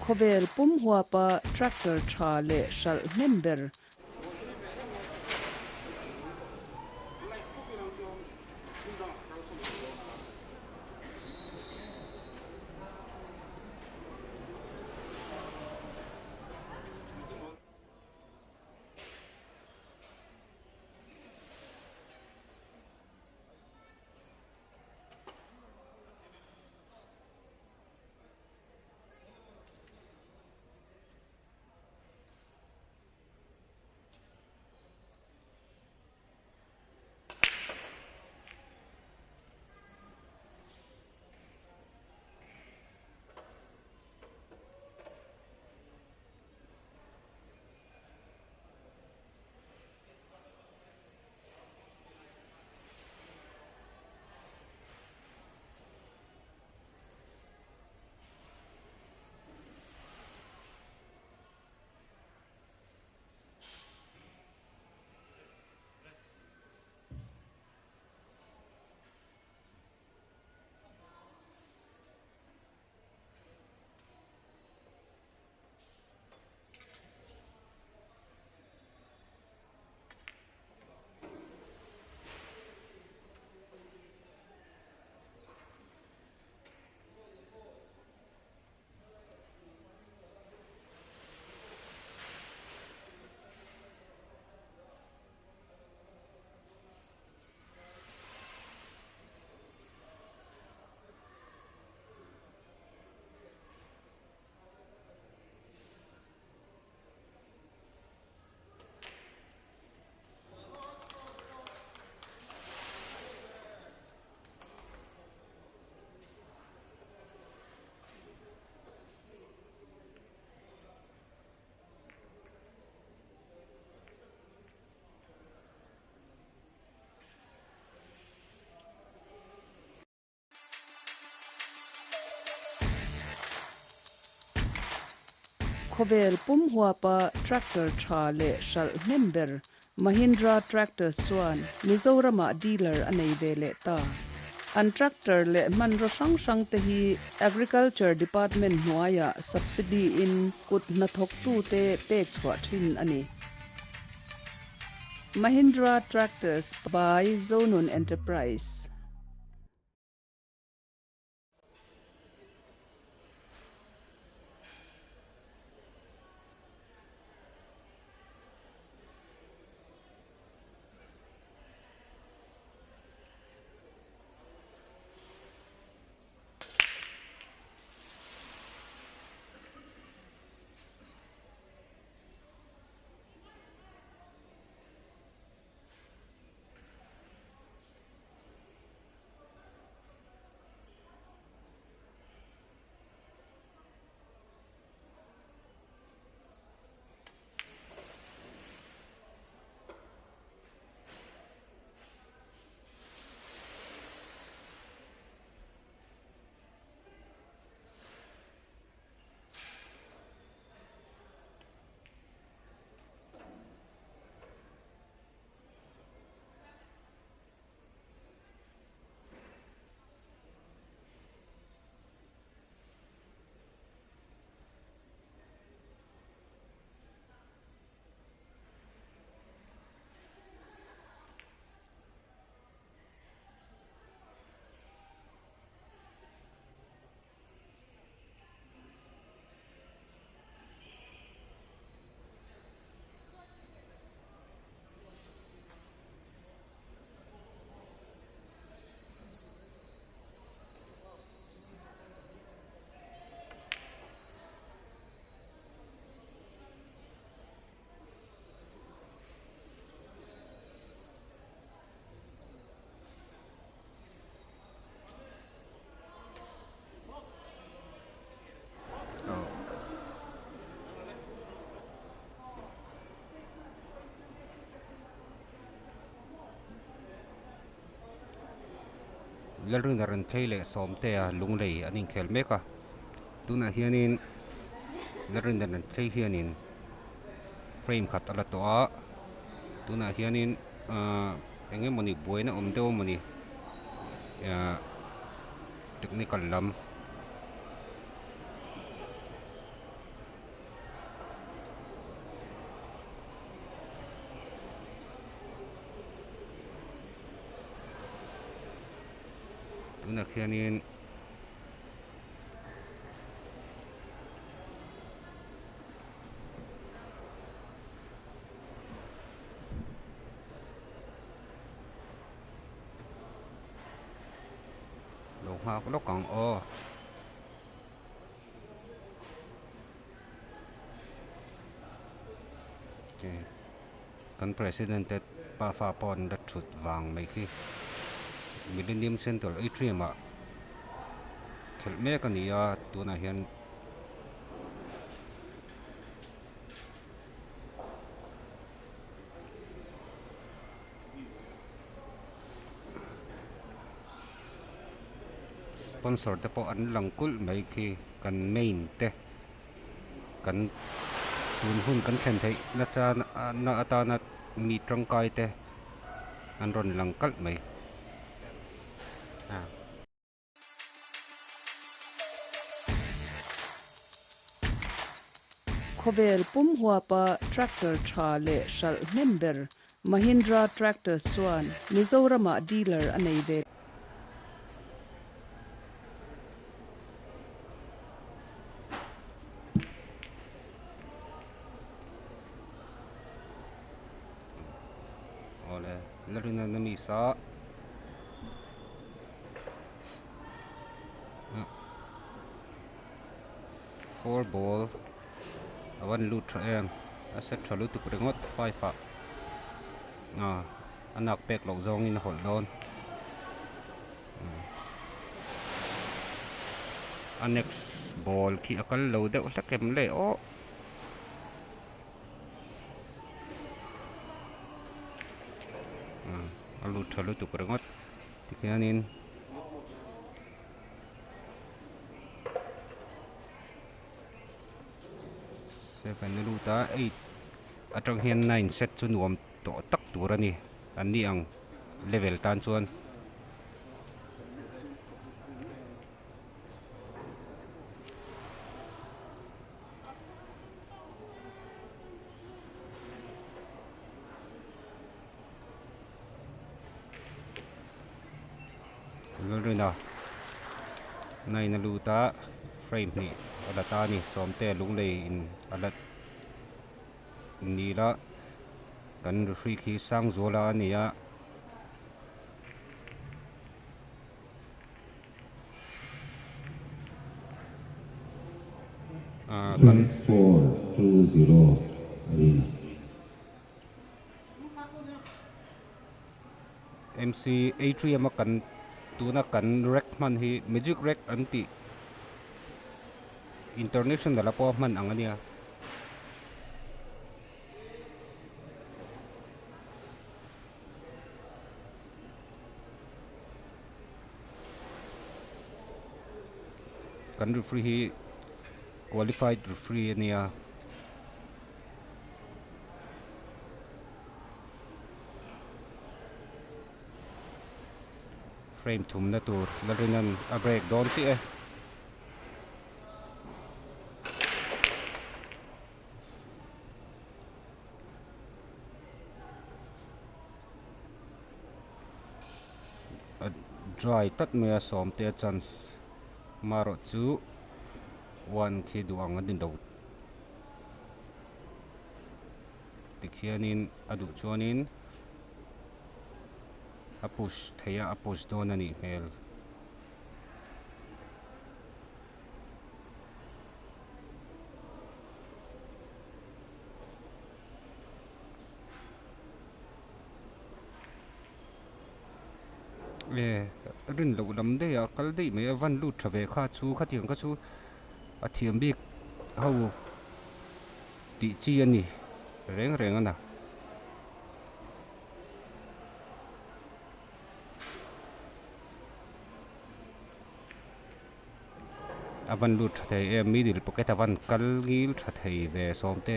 khovel pum hua pa tractor tha le shal member khovel pum hua pa tractor tha le shal member Mahindra tractor swan Mizoram dealer anei vele ta an tractor le man ro sang sang te hi agriculture department nuaya subsidy in kut na thok tu te pek chhwa thin ani Mahindra tractors by Zonun Enterprise Lalrina Renthlei le somte a lunglei anin khelmeka tuna hianin Lalrina Renthlei hianin frame khat ala to a tuna hianin engemoni boina omdeo moni technical lam tuna khianin lo hmak lo kang o kan president pa fa pon da thut wang mai khi millennium central atrium a khel me ka nia tuna hian sponsor te po an langkul mai khi kan main te kan hun hun kan thlen thei na cha na atana mi tangkai te an ron langkal mai khovel pum hua pa tractor tha le shal member Mahindra tractor swan Mizoram dealer anei ve ole Lalrina na mi sa four ball awan lut tra em aset tra lut tu prengot 5 fa anak pek lok zong in hol don annex ball khi akal lo de sakem le o alut tra lut tu prengot tikhanin seven luta 8 atang hian 9 set chu nuam to tak turani ani ang level tan chuan Lalrina 9 luta frame ni adata ni somte lunglei in alat nila kan free khi sang zola ania kan 420 arena MC atrium kan tuna kan rek man hi magic rek anti international apo man angania kan referee hi qualified referee ania frame thum na tur Lalrinan a break don ti e dry tat me a som te chance maro chu one khi duang an din do tikhianin adu chuanin a push theya a push don ani hmel rin lo lam de ya kal dei me van lu thave kha chu khatiang ka chu a thiam bik ho ti chi ani reng reng ana avan lu thei e middle pocket avan kal gil thei ve somte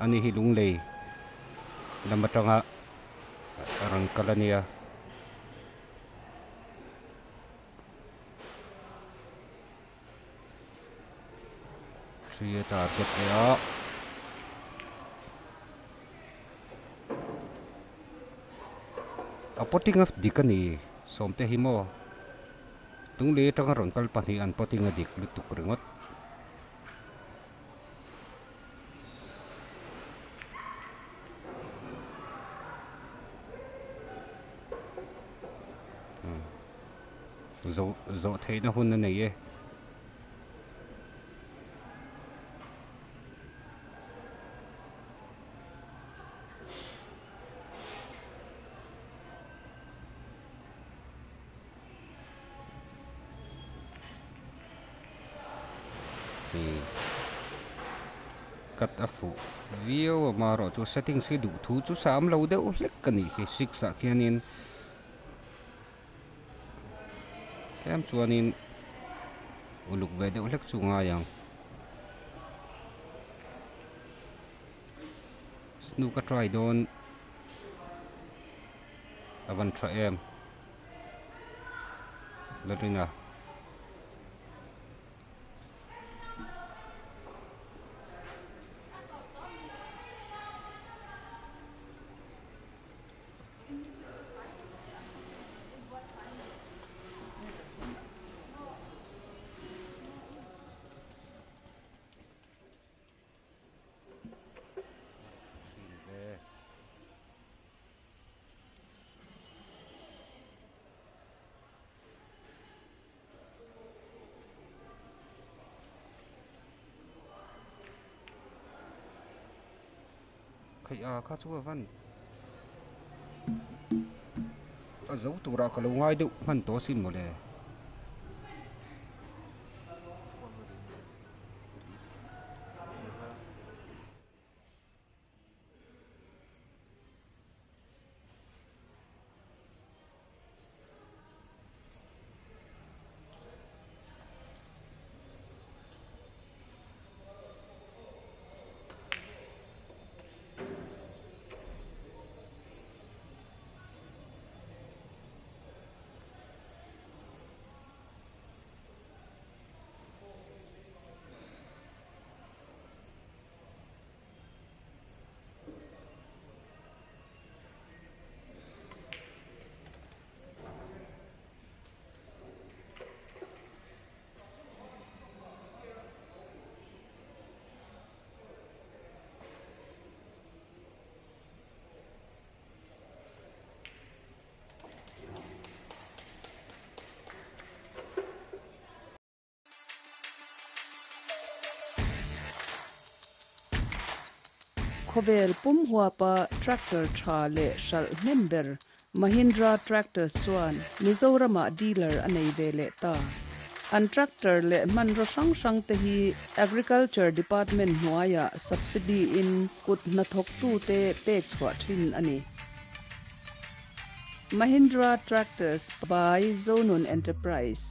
ani hi lunglei lamatanga rang kalania chhia target ya a potting of dikani somte himo tung le tang ron kal pa hi an potting a dik lutuk ringot zo thei na hun na nei e kat afu view maro chu settings hi du thu chu sam lo deuh hlek kani hi six a khianin kem chuanin uluk ve deuh hlek chunga yang snooker try don avan tra em Lalrina khai a kha chu van a zo tura ka lo ngai deuh man to sin mo le khovel pum hua pa tractor tha le shal member Mahindra tractor swan Mizoram dealer anei ve le ta an tractor le man ro sang sang te hi agriculture department huaya subsidy in kut na thok tu te pek chhawpchhuah thin ani Mahindra tractors by Zonun Enterprise.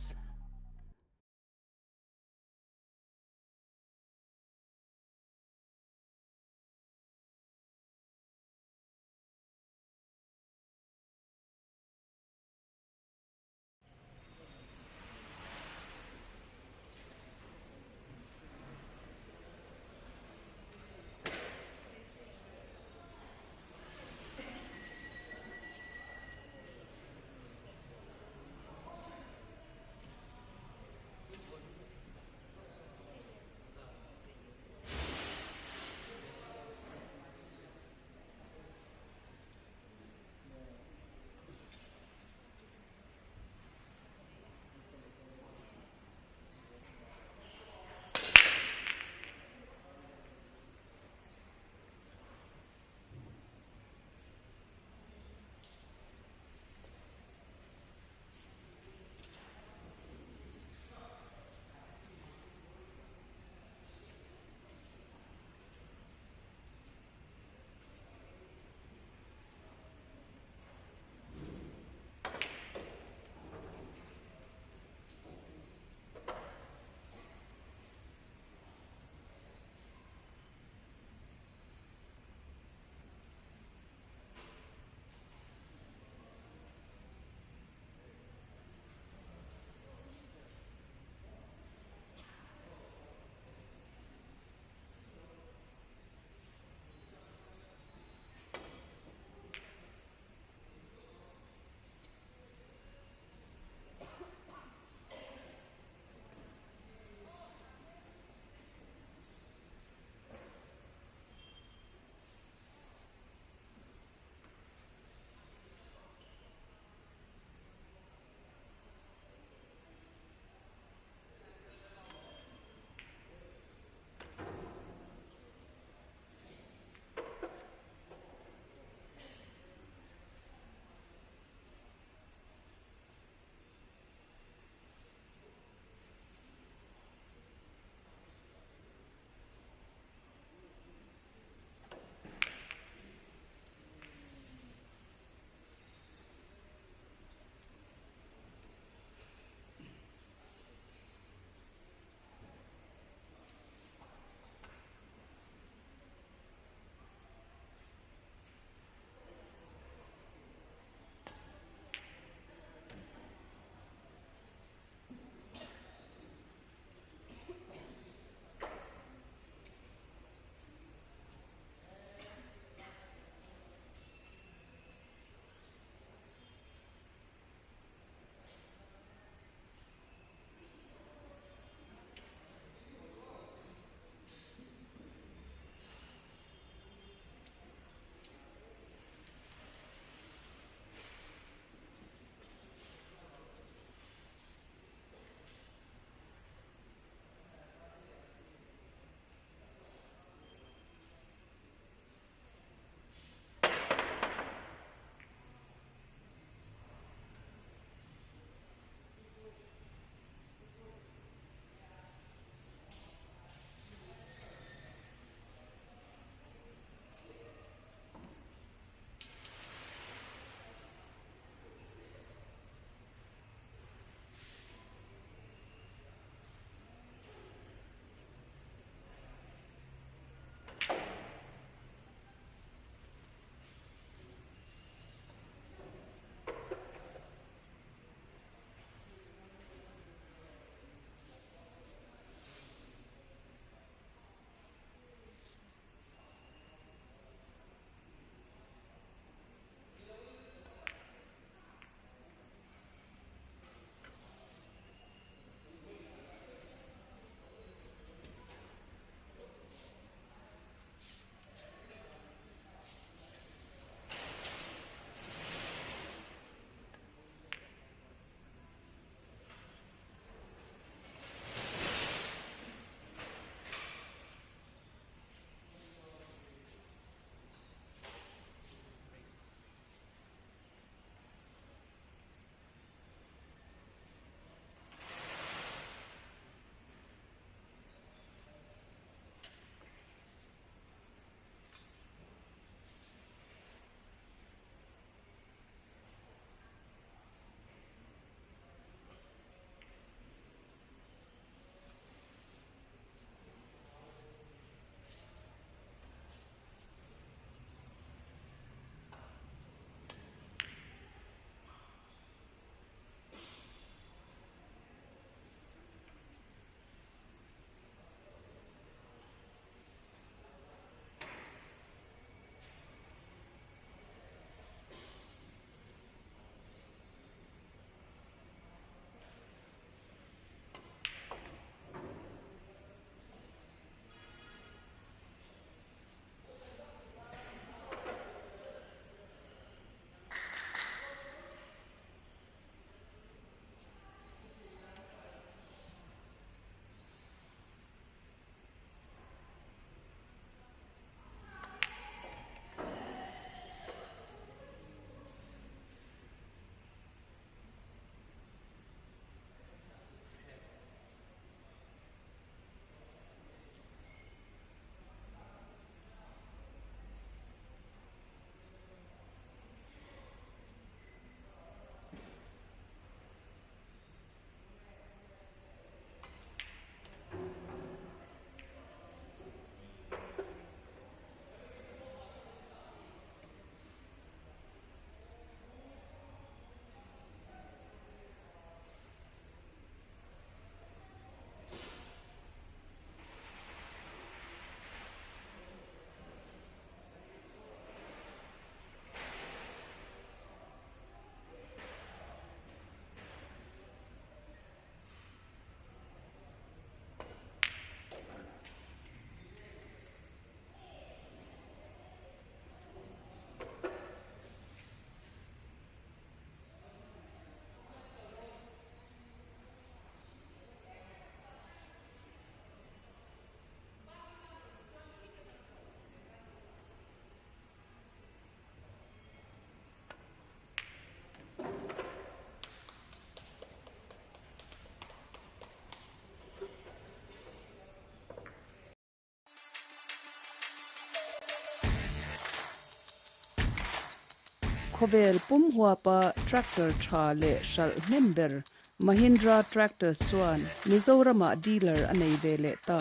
khovel pum hua pa tractor tha le shal member Mahindra tractor swan Mizoram dealer anei ve le ta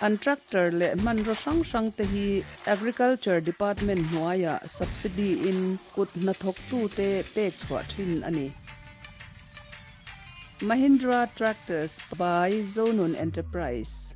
an tractor le man ro sang sang te hi agriculture department hnuaia subsidy in kut na thok tu te pek chhawpchhuah thin ani Mahindra tractors by Zonun Enterprise.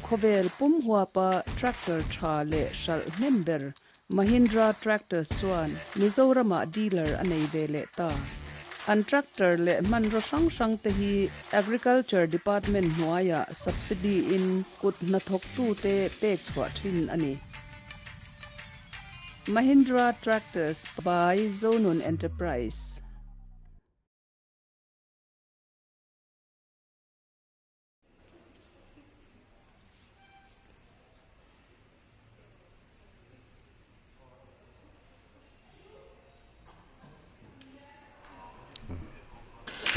khovel pum hua pa tractor tha le shal member Mahindra tractor swan Mizoram dealer anei ve le ta an tractor le man ro sang sang te hi agriculture department hnuaia subsidy in kut na thok tu te pek chhawpchhuah thin ani Mahindra tractors by Zonun Enterprise.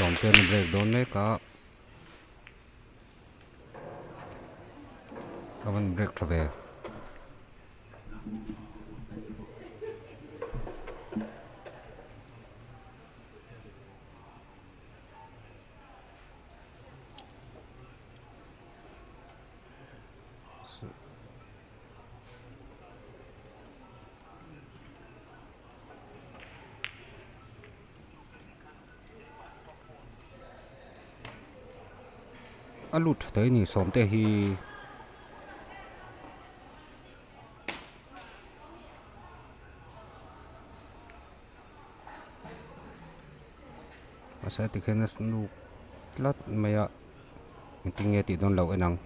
Som te ni break down me ka kawan break trave alut te ni som te hi asa tikhen nu tlat maya tinge ti don lo enang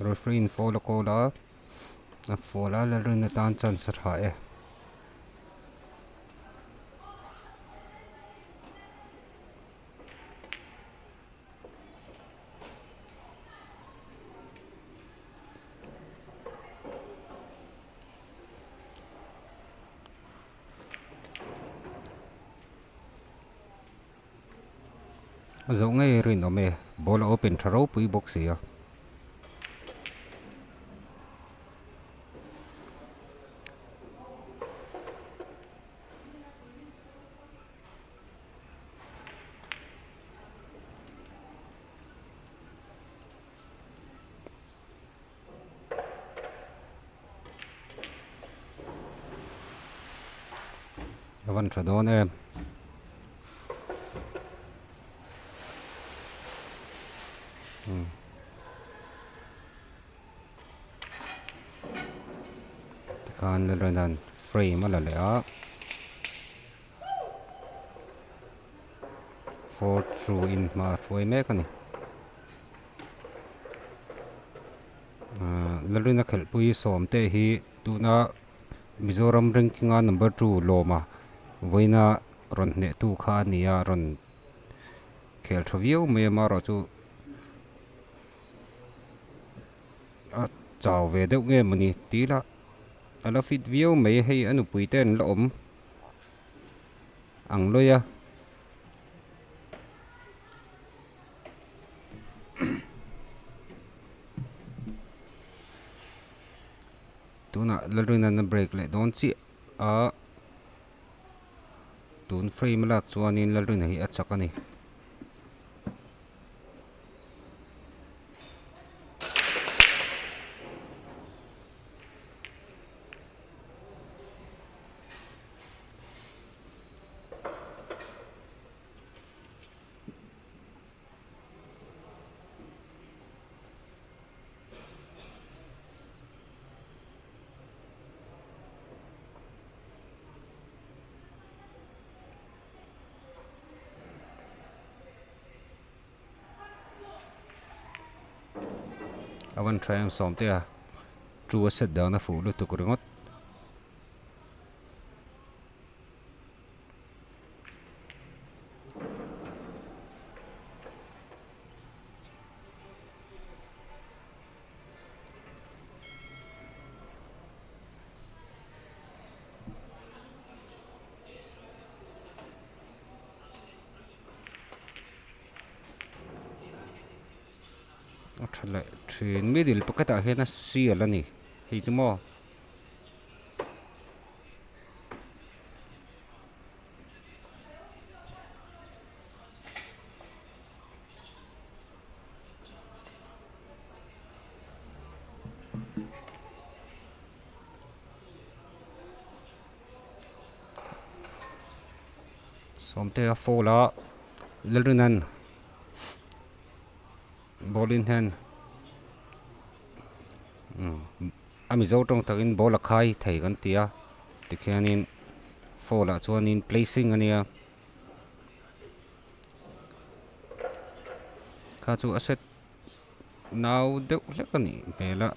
Refrain follow kola na fola Lalrina tan chan sarha e zo ngai rin ome bola open tharo pui box ya avan thadon em kan Lalrina frame ala le a 4 through in hmaa thruai mek ani Lalrina khel pui som te hi tuna Mizoram ranking a number 2 loma voina ron ne tu kha nia ron khel thaviau me ma ro chu a chaw ve deuh nge mani tila ala fit viau me hei anu puiten la om ang loya tuna Lalrina na break le don chi a tun frame lak chuanin Lalrina hi achak ani avan try am som te a true a set down a fu lu tukringot Thlai thin middle pakata hian a sial ani hei chu maw som te a fola Lalrinan ball in hand ami zo tong takin ball a khai thei kan tia tikhianin fola chuanin placing ania kha chu a set now deuh hlek ani mela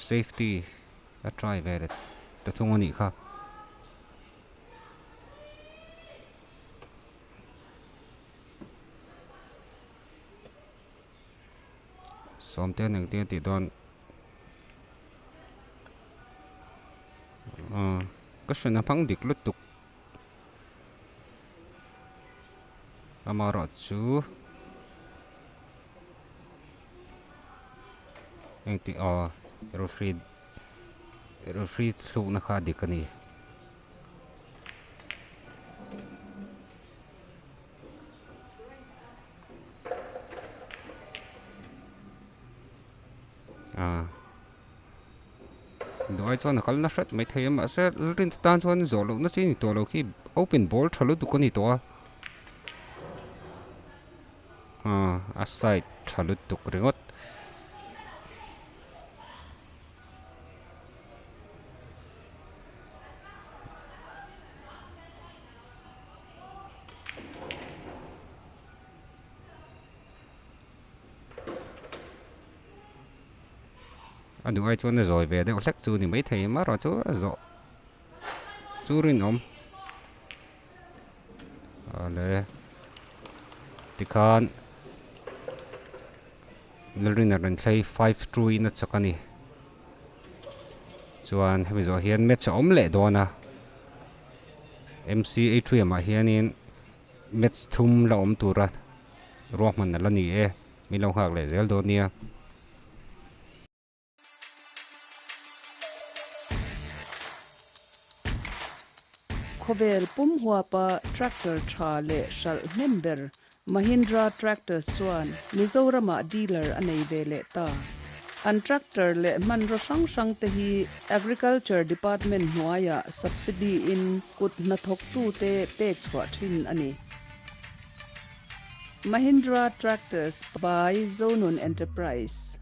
safety a try ve ta thung ani kha som te nang te ti don ka shana phang dik lutuk amaro chu eng ti refree thlu na kha dikani doi chuan a kal na hret mai thei ama se rin tan chuan zawlo na chi ni to lo khi open ball thalu tu ko ni to a side thalu tuk ringot anh ai chuan rồi về đây có sắc chu thì mấy thầy mà rồi chú rồi chú rin om le thì khan Lalrina Renthlei 5 trui na chakani chuan hemi zo hian match om le dona MC3 ma hianin match thum la om tura ruak man la ni e mi lo hak le zel do nia khovel pum hua pa tractor tha le shal member Mahindra tractor swan Mizoram dealer anei vele ta an tractor le man ro sang te hi agriculture department nuaya subsidy in kut na thok tu te pek chwa thin ani Mahindra tractors by Zonun Enterprise